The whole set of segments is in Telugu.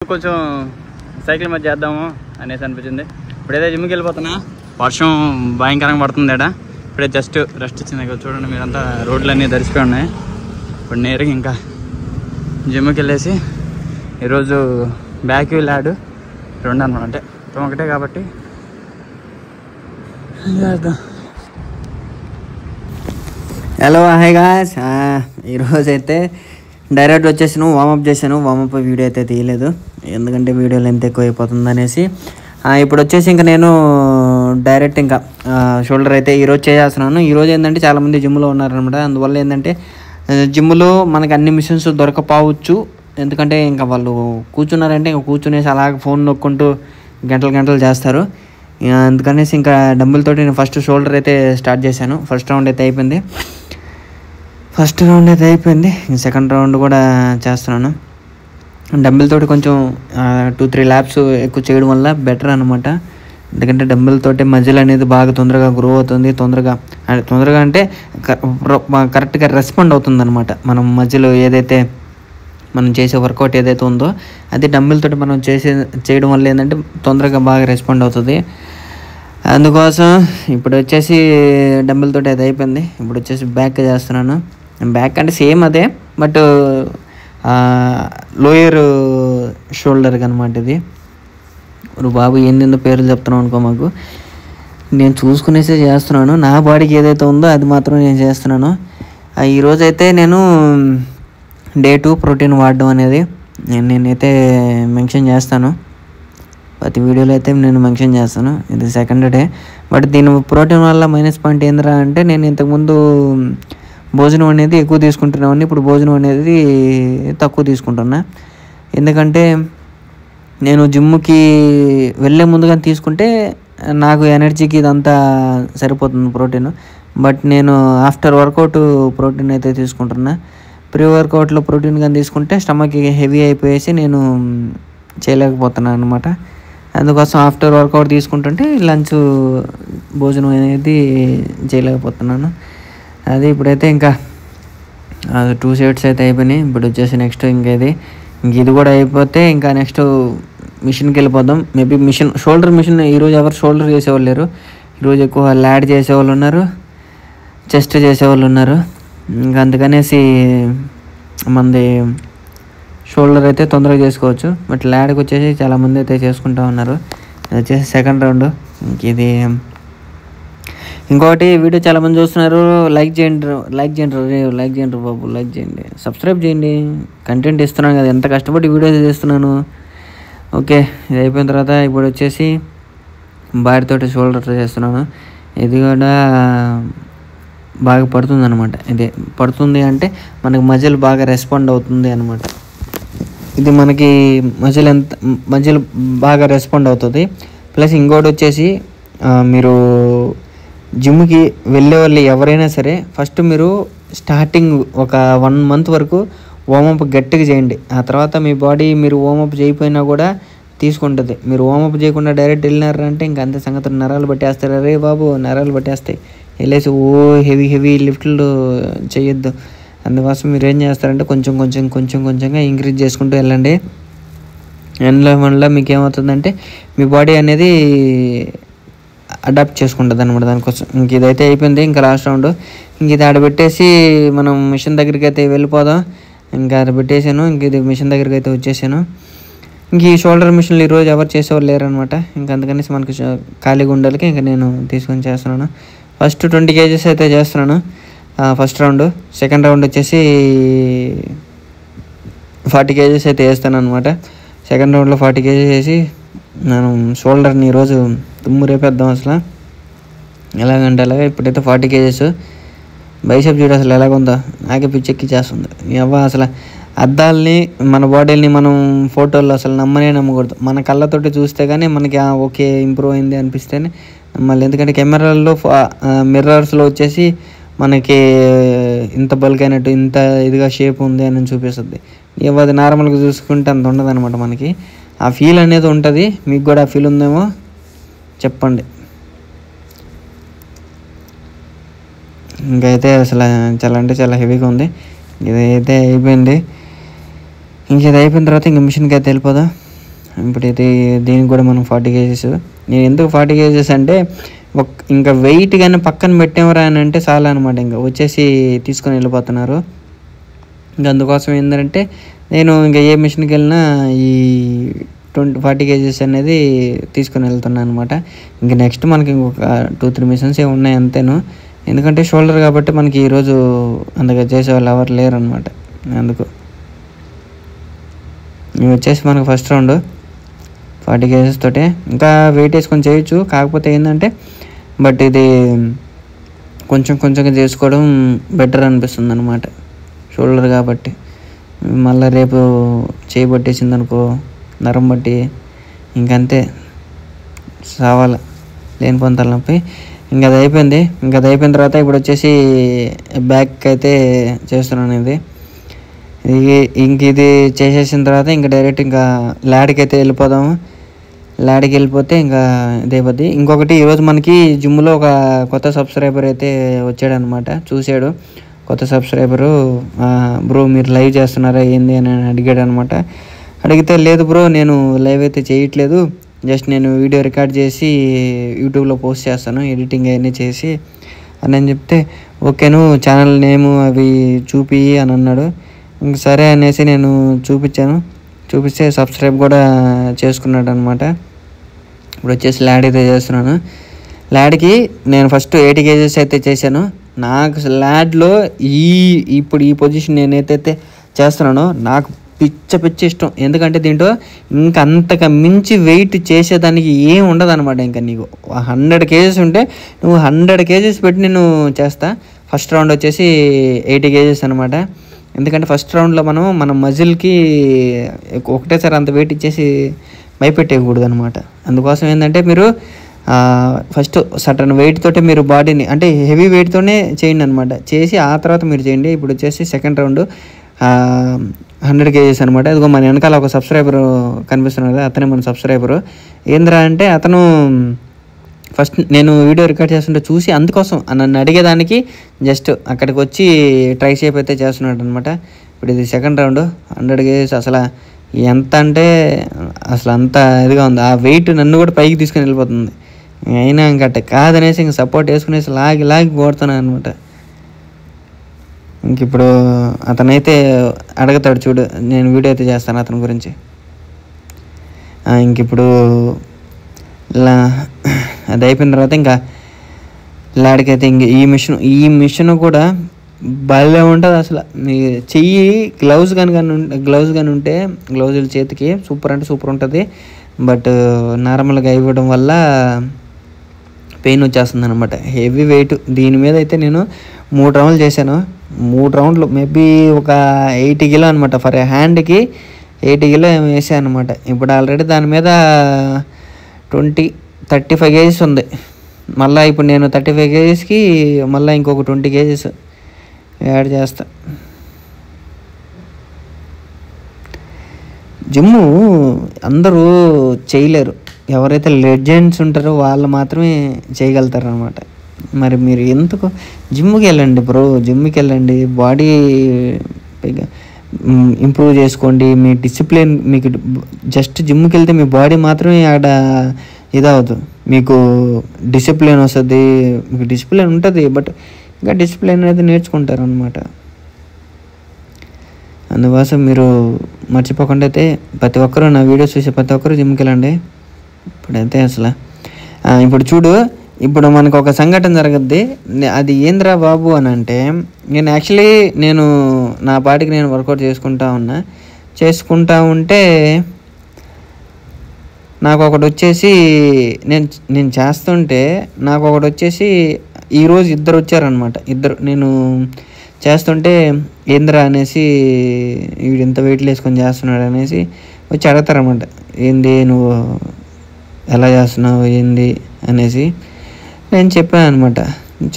కొంచెం సైకిల్ మధ్య చేద్దాము అనేసి అనిపించింది. ఇప్పుడైతే జిమ్కి వెళ్ళిపోతున్నా. వర్షం భయంకరంగా పడుతుంది. ఇప్పుడే జస్ట్ రెస్ట్ ఇచ్చింది. చూడండి మీరంతా రోడ్లు అన్నీ తడిసిపోయి ఉన్నాయి. ఇప్పుడు నేరుగా ఇంకా జిమ్కి వెళ్ళేసి ఈరోజు బ్యాక్ వీల్ యాడ్ రెండు అనమాట. అంటే ఒకటే కాబట్టి చేద్దాం. హలో హాయ్ గాయ్స్, ఈరోజు అయితే డైరెక్ట్ వచ్చేసాను, వామప్ చేశాను. వామప్ వీడియో అయితే తీయలేదు ఎందుకంటే వీడియోలో ఎంత ఎక్కువ అయిపోతుంది అనేసి. ఇప్పుడు వచ్చేసి ఇంకా నేను డైరెక్ట్ ఇంకా షోల్డర్ అయితే ఈరోజు చేసేస్తున్నాను. ఈరోజు ఏంటంటే చాలామంది జిమ్లో ఉన్నారనమాట. అందువల్ల ఏంటంటే జిమ్లో మనకి అన్ని మిషన్స్ దొరకపోవచ్చు. ఎందుకంటే ఇంకా వాళ్ళు కూర్చున్నారంటే ఇంకా కూర్చునేసి అలాగ ఫోన్ నొక్కుంటూ గంటలు చేస్తారు. అందుకనేసి ఇంకా డంబుల్ తోటి నేను ఫస్ట్ షోల్డర్ అయితే స్టార్ట్ చేశాను. ఫస్ట్ రౌండ్ అయితే అయిపోయింది. సెకండ్ రౌండ్ కూడా చేస్తున్నాను. డంబుల్ తోటి కొంచెం 2-3 ల్యాప్స్ ఎక్కువ చేయడం వల్ల బెటర్ అనమాట. ఎందుకంటే డంబుల్ తోటి మజిల్ అనేది బాగా తొందరగా గ్రో అవుతుంది. తొందరగా అంటే కరెక్ట్గా రెస్పాండ్ అవుతుంది అనమాట. మనం మజిల్ ఏదైతే మనం చేసే వర్కౌట్ ఏదైతే ఉందో అది డంబుల్ తోటి మనం చేయడం వల్ల ఏంటంటే తొందరగా బాగా రెస్పాండ్ అవుతుంది. అందుకోసం ఇప్పుడు వచ్చేసి డంబుల్ తోటి అది అయిపోయింది. ఇప్పుడు వచ్చేసి బ్యాక్ చేస్తున్నాను. బ్యాక్ అంటే సేమ్ అదే, బట్ లోయర్ షోల్డర్కి అనమాట. ఇది బాబు ఏందో పేర్లు చెప్తున్నాను అనుకో, మాకు నేను చూసుకునేసే చేస్తున్నాను. నా బాడీకి ఏదైతే ఉందో అది మాత్రం నేను చేస్తున్నాను. ఈరోజైతే నేను Day 2 ప్రోటీన్ వాడడం అనేది నేనైతే మెన్షన్ చేస్తాను. ప్రతి వీడియోలో అయితే నేను మెన్షన్ చేస్తాను. ఇది సెకండ్ డే. బట్ దీని ప్రోటీన్ వల్ల మైనస్ పాయింట్ ఏందిరా అంటే, నేను ఇంతకుముందు భోజనం అనేది ఎక్కువ తీసుకుంటున్నాను. ఇప్పుడు భోజనం అనేది తక్కువ తీసుకుంటున్నా. ఎందుకంటే నేను జిమ్కి వెళ్ళే ముందుగా తీసుకుంటే నాకు ఎనర్జీకి ఇదంతా సరిపోతుంది ప్రోటీన్. బట్ నేను ఆఫ్టర్ వర్కౌట్ ప్రోటీన్ అయితే తీసుకుంటున్నా. ప్రీ వర్కౌట్లో ప్రోటీన్ కానీ తీసుకుంటే స్టమక్ హెవీ అయిపోయేసి నేను చేయలేకపోతున్నాను అనమాట. అందుకోసం ఆఫ్టర్ వర్కౌట్ తీసుకుంటుంటే లంచ్ భోజనం అనేది చేయలేకపోతున్నాను. అది ఇప్పుడైతే ఇంకా 2 సెట్స్ అయితే అయిపోయినాయి. ఇప్పుడు వచ్చేసి నెక్స్ట్ ఇది కూడా అయిపోతే ఇంకా నెక్స్ట్ మిషన్కి వెళ్ళిపోదాం. మేబీ షోల్డర్ మిషన్ ఈరోజు ఎవరు షోల్డర్ చేసేవాళ్ళు లేరు. ఈరోజు ఎక్కువ ల్యాడ్ చేసేవాళ్ళు ఉన్నారు, చెస్ట్ చేసేవాళ్ళు ఉన్నారు. ఇంకా అందుకనేసి మనది షోల్డర్ అయితే తొందరగా చేసుకోవచ్చు. బట్ ల్యాడ్కి వచ్చేసి చాలామంది అయితే చేసుకుంటూ ఉన్నారు. ఇది వచ్చేసి సెకండ్ రౌండ్. ఇది ఇంకోటి వీడియో చాలామంది చూస్తున్నారు. లైక్ చేయండి బాబు, లైక్ చేయండి, సబ్స్క్రైబ్ చేయండి. కంటెంట్ ఇస్తున్నాను కదా, ఎంత కష్టపడి వీడియో చేస్తున్నాను. ఓకే, ఇది అయిపోయిన తర్వాత ఇప్పుడు వచ్చేసి బాడీతోటి షోల్డర్ చేస్తున్నాను. ఇది కూడా బాగా పడుతుంది అనమాట. ఇది పడుతుంది అంటే మనకి మజిల్ బాగా రెస్పాండ్ అవుతుంది అనమాట. ఇది మనకి మజిల్ బాగా రెస్పాండ్ అవుతుంది. ప్లస్ ఇంకోటి వచ్చేసి మీరు జిమ్కి వెళ్ళే వాళ్ళు ఎవరైనా సరే ఫస్ట్ మీరు స్టార్టింగ్ ఒక 1 month వరకు వామప్ గట్టిగా చేయండి. ఆ తర్వాత మీ బాడీ మీరు వామప్ చేయకపోయినా కూడా తీసుకుంటుంది. మీరు వామప్ చేయకుండా డైరెక్ట్ వెళ్ళినారంటే ఇంకా అంతే సంగతి. నరాలు పట్టేస్తారు. అరే బాబు, నరాలు పట్టేస్తాయి. వెళ్ళేసి హెవీ లిఫ్ట్లు చేయొద్దు. అందుకోసం మీరు ఏం చేస్తారంటే కొంచెంగా ఇంక్రీజ్ చేసుకుంటూ వెళ్ళండి. వల్ల మీకు ఏమవుతుందంటే మీ బాడీ అనేది అడాప్ట్ చేసుకుంటుంది అనమాట. దానికోసం ఇంక ఇదైతే అయిపోయింది. ఇంకా లాస్ట్ రౌండ్. ఇంక ఇది ఆడబెట్టేసి మనం మిషన్ దగ్గరికి అయితే వెళ్ళిపోదాం. ఇంకా ఆడబెట్టేసాను. ఇంక ఇది మిషన్ దగ్గరికి అయితే వచ్చేసాను. ఇంక ఈ షోల్డర్ మిషన్లు ఈరోజు ఎవరు చేసేవాళ్ళు లేరనమాట. ఇంకా అందుకనేసి మనకి ఖాళీగా ఉండాలికి ఇంకా నేను తీసుకొని చేస్తున్నాను. ఫస్ట్ 20 kgs అయితే చేస్తున్నాను ఫస్ట్ రౌండ్. సెకండ్ రౌండ్ వచ్చేసి 40 kgs అయితే వేస్తాను అనమాట. సెకండ్ రౌండ్లో 40 kgs వేసి మనం షోల్డర్ని ఈరోజు రేపేద్దాం. అసలు ఎలాగంటే అలాగే ఇప్పుడైతే 40 kgs. బైసెప్ చూడు అసలు ఎలాగుందో, నాకే పిచ్చెక్కి చేస్తుంది. అసలు అద్దాలని మన బాడీని మనం ఫోటోల్లో అసలు నమ్మకూడదు. మన కళ్ళతోటి చూస్తే కానీ మనకి ఓకే ఇంప్రూవ్ అయింది అనిపిస్తేనే మళ్ళీ. ఎందుకంటే కెమెరాల్లో మిర్రర్స్లో వచ్చేసి మనకి ఇంత బల్క్ అయినట్టు, ఇంత ఇదిగా షేప్ ఉంది అని చూపిస్తుంది. అది నార్మల్గా చూసుకుంటే అంత ఉండదు అనమాట. మనకి ఆ ఫీల్ అనేది ఉంటుంది. మీకు కూడా ఆ ఫీల్ ఉందేమో చెప్పండి. ఇంకైతే అసలు చాలా హెవీగా ఉంది. ఇదైతే అయిపోయింది. ఇంక ఇది అయిపోయిన తర్వాత ఇంక మిషన్కి అయితే వెళ్ళిపోదాం. ఇప్పుడు ఇది దీనికి కూడా మనం 40 kgs. నేను ఎందుకు 40 kgs అంటే ఇంకా వెయిట్ కానీ పక్కన పెట్టేవరా అని అంటే చాలా అనమాట. ఇంకా వచ్చేసి తీసుకొని వెళ్ళిపోతున్నారు. ఇంకా అందుకోసం ఏంటంటే నేను ఇంకా ఏ మిషన్కి వెళ్ళినా ఈ 40 kgs అనేది తీసుకొని వెళ్తున్నాను అనమాట. ఇంక నెక్స్ట్ మనకి ఇంకొక 2-3 మిషన్స్ ఉన్నాయి అంతేను. ఎందుకంటే షోల్డర్ కాబట్టి మనకి ఈరోజు అంతగా చేసేవాళ్ళు ఎవరు లేరు అనమాట. అందుకు ఇవి వచ్చేసి మనకు ఫస్ట్ రౌండ్ 40 kgs తోటే. ఇంకా వెయిట్ వేసుకొని చేయొచ్చు, కాకపోతే ఏంటంటే బట్ ఇది కొంచెం కొంచెంగా చేసుకోవడం బెటర్ అనిపిస్తుంది అనమాట. షోల్డర్ కాబట్టి మళ్ళీ రేపు చేయబట్టేసింది అనుకో, నరం బట్టి ఇంకంతే సావాల లేని పొందాలి నొప్పి. ఇంకా అది అయిపోయింది. ఇంకా అది అయిపోయిన తర్వాత ఇప్పుడు వచ్చేసి బ్యాక్ అయితే చేస్తున్నాను. ఇంక ఇది చేసేసిన తర్వాత ఇంకా డైరెక్ట్ ఇంకా ల్యాడ్కి అయితే వెళ్ళిపోదాము. ల్యాడ్కి వెళ్ళిపోతే ఇంకా ఇదైపోద్ది. ఇంకొకటి ఈరోజు మనకి జిమ్లో ఒక కొత్త సబ్స్క్రైబర్ అయితే వచ్చాడనమాట. చూశాడు కొత్త సబ్స్క్రైబరు, బ్రో మీరు లైవ్ చేస్తున్నారా ఏంది అని అడిగాడు అనమాట. అడిగితే లేదు బ్రో నేను లైవ్ అయితే చేయట్లేదు, జస్ట్ నేను వీడియో రికార్డ్ చేసి యూట్యూబ్లో పోస్ట్ చేస్తాను, ఎడిటింగ్ అవన్నీ చేసి అని చెప్తే ఓకే నువ్వు ఛానల్ నేము అవి చూపి అని అన్నాడు. ఇంక సరే అనేసి నేను చూపిస్తే సబ్స్క్రైబ్ కూడా చేసుకున్నాడు అనమాట. ఇప్పుడు వచ్చేసి ల్యాడ్ అయితే చేస్తున్నాను. ల్యాడ్కి నేను ఫస్ట్ 80 kgs అయితే చేశాను. నాకు ల్యాడ్లో ఇప్పుడు ఈ పొజిషన్ నేనైతే చేస్తున్నానో నాకు పిచ్చ ఇష్టం. ఎందుకంటే దీంట్లో ఇంకా అంతగా మించి వెయిట్ చేసేదానికి ఏం ఉండదు అనమాట. ఇంకా నీకు 100 kgs ఉంటే నువ్వు 100 kgs పెట్టి నేను చేస్తా. ఫస్ట్ రౌండ్ వచ్చేసి 80 kgs అనమాట. ఎందుకంటే ఫస్ట్ రౌండ్లో మన మజిల్కి ఒకటేసారి అంత వెయిట్ ఇచ్చేసి భయపెట్టేయకూడదు అనమాట. అందుకోసం ఏంటంటే మీరు ఫస్ట్ సటన్ వెయిట్ తోటే మీరు బాడీని అంటే హెవీ వెయిట్తోనే చేయండి అనమాట. చేసి ఆ తర్వాత మీరు చేయండి. ఇప్పుడు వచ్చేసి సెకండ్ రౌండ్ 100 kgs అనమాట. ఇదిగో మన వెనకాల ఒక సబ్స్క్రైబర్ కనిపిస్తున్నారు, అతనే మన సబ్స్క్రైబరు. ఏంద్రా అంటే అతను ఫస్ట్ నేను వీడియో రికార్డ్ చేస్తుంటే చూసి అందుకోసం నన్ను అడిగేదానికి జస్ట్ అక్కడికి వచ్చి ట్రై షేప్ అయితే చేస్తున్నాడు అనమాట. ఇప్పుడు ఇది సెకండ్ రౌండ్ 100 kgs. అసలు ఎంత అంటే అసలు అంత ఇదిగా ఉంది. ఆ వెయిట్ నన్ను కూడా పైకి తీసుకుని వెళ్ళిపోతుంది. అయినా ఇంకట్ట కాదనేసి ఇంక సపోర్ట్ వేసుకునేసి లాగి కొడుతున్నాను అనమాట. ఇంక ఇప్పుడు అతనైతే అడుగుతాడు చూడు, నేను వీడియో అయితే చేస్తాను అతని గురించి. ఇంక ఇప్పుడు అది అయిపోయిన తర్వాత ఇంకా ల్యాడ్కి అయితే ఇంక ఈ మిషన్ కూడా భలే ఉంటుంది అసలు. మీ చెయ్యి గ్లౌజ్ కానీ ఉంటే గ్లౌజుల చేతికి సూపర్ అంటే సూపర్ ఉంటుంది. బట్ నార్మల్గా ఇవ్వడం వల్ల పెయిన్ వచ్చేస్తుంది అనమాట. హెవీ వెయిట్ దీని మీద అయితే నేను 3 రౌండ్లు చేశాను. 3 రౌండ్లు మేబీ ఒక 80 kg అనమాట. ఫర్ హ్యాండ్కి 80 kg వేసాను అనమాట. ఇప్పుడు ఆల్రెడీ దాని మీద 35 kgs ఉంది. మళ్ళీ ఇప్పుడు నేను 35 kgsకి మళ్ళీ ఇంకొక 20 kgs యాడ్ చేస్తా. జిమ్ము అందరూ చేయలేరు, ఎవరైతే లెజెండ్స్ ఉంటారో వాళ్ళు మాత్రమే చేయగలుగుతారు అనమాట. మరి మీరు ఎందుకు జిమ్కి వెళ్ళండి బ్రో, జిమ్కి వెళ్ళండి, బాడీ ఇంప్రూవ్ చేసుకోండి. మీ డిసిప్లిన్ మీకు జస్ట్ జిమ్కి వెళ్తే మీ బాడీ మాత్రమే ఆడ ఇదవుతుంది, మీకు డిసిప్లిన్ వస్తుంది. మీకు డిసిప్లిన్ ఉంటుంది, బట్ ఇంకా డిసిప్లిన్ అనేది నేర్చుకుంటారు అనమాట. అందుకోసం మీరు మర్చిపోకుండా అయితే ప్రతి ఒక్కరూ నా వీడియోస్ చూసే ప్రతి ఒక్కరూ జిమ్కి వెళ్ళండి. ఇప్పుడైతే అసలు ఇప్పుడు చూడు, ఇప్పుడు మనకు ఒక సంఘటన జరగద్ది. అది ఏంద్రా బాబు అని అంటే, నేను నా పాటికి నేను వర్కౌట్ చేసుకుంటా ఉంటే నాకు ఒకటి వచ్చేసి నేను చేస్తుంటే నాకు ఒకటి వచ్చేసి ఈరోజు 2 వచ్చారనమాట. నేను చేస్తుంటే ఏంద్రా అనేసి వీడు ఇంత వెయిట్లు వేసుకొని చేస్తున్నాడు అనేసి వచ్చి అడుగుతారనమాట, ఏంది నువ్వు ఎలా చేస్తున్నావు ఏంది అనేసి. నేను చెప్పాను అనమాట.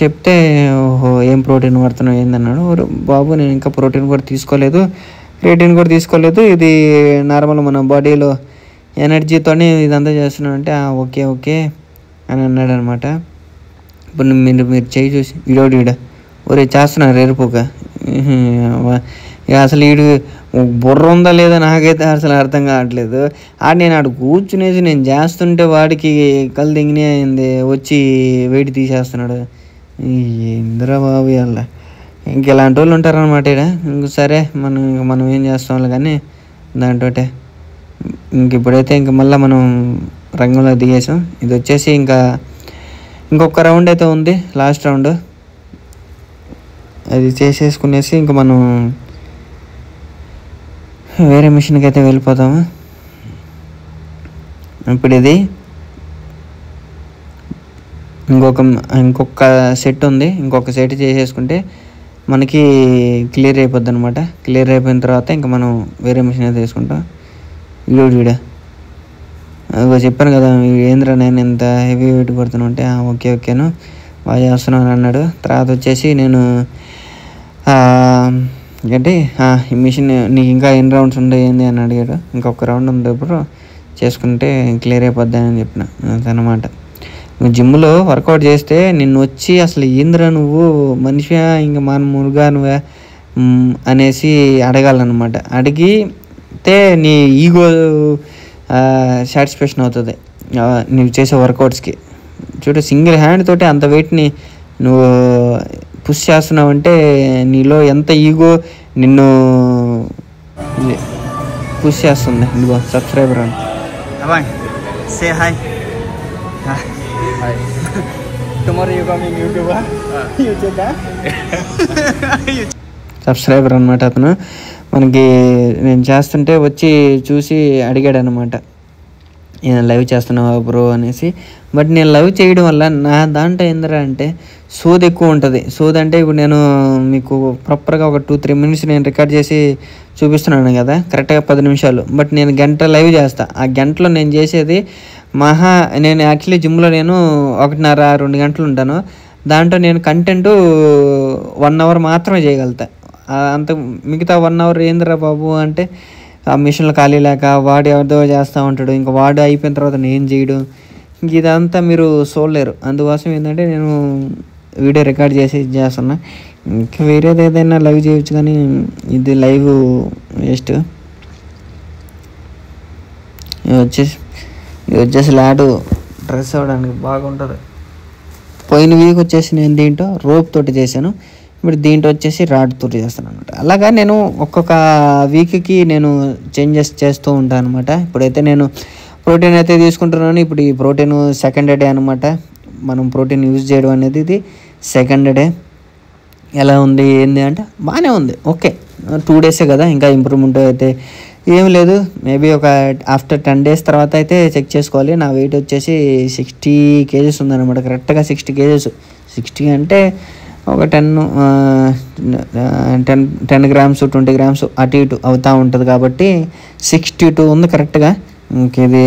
చెప్తే ఓహో ఏం ప్రోటీన్ వాడుతున్నావు ఏందన్నాడు. బాబు నేను ఇంకా ప్రోటీన్ కూడా తీసుకోలేదు, క్రియేటిన్ కూడా తీసుకోలేదు, ఇది నార్మల్ మన బాడీలో ఎనర్జీతోనే ఇదంతా చేస్తున్నాను అంటే ఓకే అని అన్నాడు అనమాట. ఇప్పుడు మీరు చేయి చూసి వీడియో ఒరే చేస్తున్నారు రేరుపోక ఇక అసలు వీడు బుర్ర ఉందా లేదా నాకైతే అసలు అర్థం కావట్లేదు. నేను ఆడు కూర్చునేసి నేను చేస్తుంటే వాడికి కళ్ళు దింగినే అయింది, వచ్చి వెయిట్ తీసేస్తున్నాడు. ఇందిరా బాబు అలా ఇంక ఇలాంటి వాళ్ళు ఉంటారనమాట ఇక్కడ. ఇంక సరే మనం ఏం చేస్తాం కానీ దాంతో ఇప్పుడైతే ఇంక మళ్ళీ మనం రంగంలో దిగేసాం. ఇది వచ్చేసి ఇంకొక రౌండ్ అయితే ఉంది, లాస్ట్ రౌండ్. అది చేసేసుకునేసి ఇంక మనం వేరే మిషన్కి అయితే వెళ్ళిపోతాము. ఇప్పుడు ఇది ఇంకొక సెట్ ఉంది, ఇంకొక సెట్ చేసేసుకుంటే మనకి క్లియర్ అయిపోద్ది అనమాట. క్లియర్ అయిపోయిన తర్వాత ఇంకా మనం వేరే మిషన్ అయితే తీసుకుంటాం. వీడియో అదిగో చెప్పాను కదా, ఏంద్రా నేను ఇంత హెవీ వెయిట్ కొడుతున్నా అంటే ఓకేను బాగా చేస్తున్నాను అన్నాడు. తర్వాత వచ్చేసి నేను ఏంటి ఈ మిషన్ నీకు ఇంకా ఎన్ని రౌండ్స్ ఏంది అని అడిగాడు. ఇంకొక రౌండ్ ఉంది, ఇప్పుడు చేసుకుంటే క్లియర్ అయిపోద్ది అని చెప్పిన అదనమాట. నువ్వు జిమ్లో వర్కౌట్ చేస్తే నిన్ను వచ్చి అసలు ఏంద్రా నువ్వు మనిషివా ఇంకా మన మురుగా నువ్వే అనేసి అడగాలన్నమాట. అడిగితే నీ ఈగో సాటిస్ఫాక్షన్ అవుతుంది నువ్వు చేసే వర్కౌట్స్కి. చూడు, సింగిల్ హ్యాండ్ తోటి అంత వెయిట్ని నువ్వు పుష్ చేస్తున్నావంటే నీలో ఎంత ఈగో నిన్ను పుష్ చేస్తుంది. ఇదిగో సబ్స్క్రైబర్ అని say hi. Tomorrow you coming YouTube subscriber అనమాట అతను. మనకి నేను చేస్తుంటే వచ్చి చూసి అడిగాడు అనమాట, లైవ్ చేస్తున్నావా బ్రో అనేసి. బట్ నేను లైవ్ చేయడం వల్ల నా దాంట్లో ఏందిరా అంటే సోది ఎక్కువ ఉంటుంది. సోది అంటే ఇప్పుడు నేను మీకు ప్రాపర్గా ఒక 2-3 minutes నేను రికార్డ్ చేసి చూపిస్తున్నాను కదా, కరెక్ట్గా 10 నిమిషాలు. బట్ నేను గంట లైవ్ చేస్తా. ఆ గంటలో నేను చేసేది నేను యాక్చువల్లీ జిమ్లో నేను 1.5-2 గంటలు ఉంటాను. దాంట్లో నేను కంటెంట్ 1 hour మాత్రమే చేయగలుగుతా. అంత మిగతా 1 hour ఏందిరా బాబు అంటే ఆ మిషన్లు ఖాళీ లేక వాడు ఎవరిదో చేస్తూ ఉంటాడు, ఇంకా వాడు అయిపోయిన తర్వాత నేను చేయడం, ఇంక ఇదంతా మీరు చూడలేరు. అందుకోసం ఏంటంటే నేను వీడియో రికార్డ్ చేసి చేస్తున్నా. ఇంకా వేరేది ఏదైనా లైవ్ చేయొచ్చు కానీ ఇది లైవ్ వేస్ట్. ఇది వచ్చేసి ల్యాడ్ డ్రెస్ అవ్వడానికి బాగుంటుంది. పోయిన వీక్ వచ్చేసి నేను దీంట్లో రోప్ తోటి చేశాను, ఇప్పుడు దీంట్లో వచ్చేసి రాడ్ తోటి చేస్తాను అనమాట. అలాగా నేను ఒక్కొక్క వీక్కి నేను చేంజెస్ చేస్తూ ఉంటాను అనమాట. ఇప్పుడైతే నేను ప్రోటీన్ అయితే తీసుకుంటున్నాను. ఇప్పుడు ఈ ప్రోటీన్ సెకండ్ డే అనమాట. మనం ప్రోటీన్ యూజ్ చేయడం అనేది ఇది సెకండ్ డే. ఎలా ఉంది ఏంది అంటే బాగానే ఉంది, ఓకే. 2 days కదా, ఇంకా ఇంప్రూవ్మెంట్ అయితే ఏం లేదు. మేబీ ఒక ఆఫ్టర్ 10 days తర్వాత అయితే చెక్ చేసుకోవాలి. నా వెయిట్ వచ్చేసి 60 kgs ఉందన్నమాట, కరెక్ట్గా 60 kgs. 60 అంటే ఒక 10 grams 20 grams అటు ఇటు అవుతూ ఉంటుంది కాబట్టి 62 ఉంది కరెక్ట్గా. ఇంక ఇది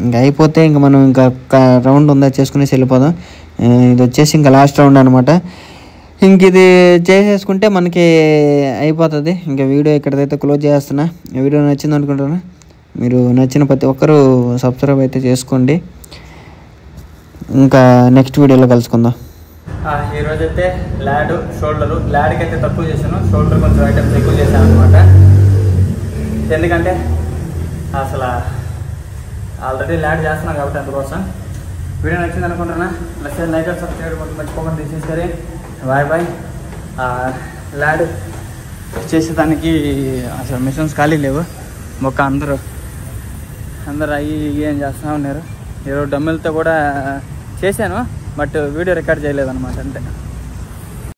ఇంకా అయిపోతే ఇంకా మనం ఇంకా ఒక రౌండ్ ఉందా చేసుకునేసి వెళ్ళిపోదాం. ఇది వచ్చేసి ఇంకా లాస్ట్ రౌండ్ అనమాట. ఇంక ఇది చేసేసుకుంటే మనకి అయిపోతుంది. ఇంకా వీడియో ఇక్కడైతే క్లోజ్ చేస్తున్నా. వీడియో నచ్చింది అనుకుంటున్నా. మీరు నచ్చిన ప్రతి ఒక్కరూ సబ్స్క్రైబ్ అయితే చేసుకోండి. ఇంకా నెక్స్ట్ వీడియోలో కలుసుకుందాం. ఈరోజు అయితే ల్యాడ్కి అయితే తక్కువ చేశాను, షోల్డర్ కొంచెం ఐటమ్స్ ఎక్కువ చేశాను అనమాట. ఎందుకంటే అసలు ఆల్రెడీ ల్యాడ్ చేస్తున్నాను కాబట్టి అందుకోసం. వీడియో నచ్చింది అనుకుంటున్నా. లైక్ సబ్స్క్రైబ్ మర్చిపోకుండా తీసేసరి. బాయ్. ల్యాడ్ చేసేదానికి అసలు మిషన్స్ ఖాళీ లేవు. మొక్క అందరూ అయ్యి ఏం చేస్తూ ఉన్నారు. ఈరోజు డమ్మిల్తో కూడా చేశాను, బట్ వీడియో రికార్డ్ చేయలేదన్నమాట అంతే.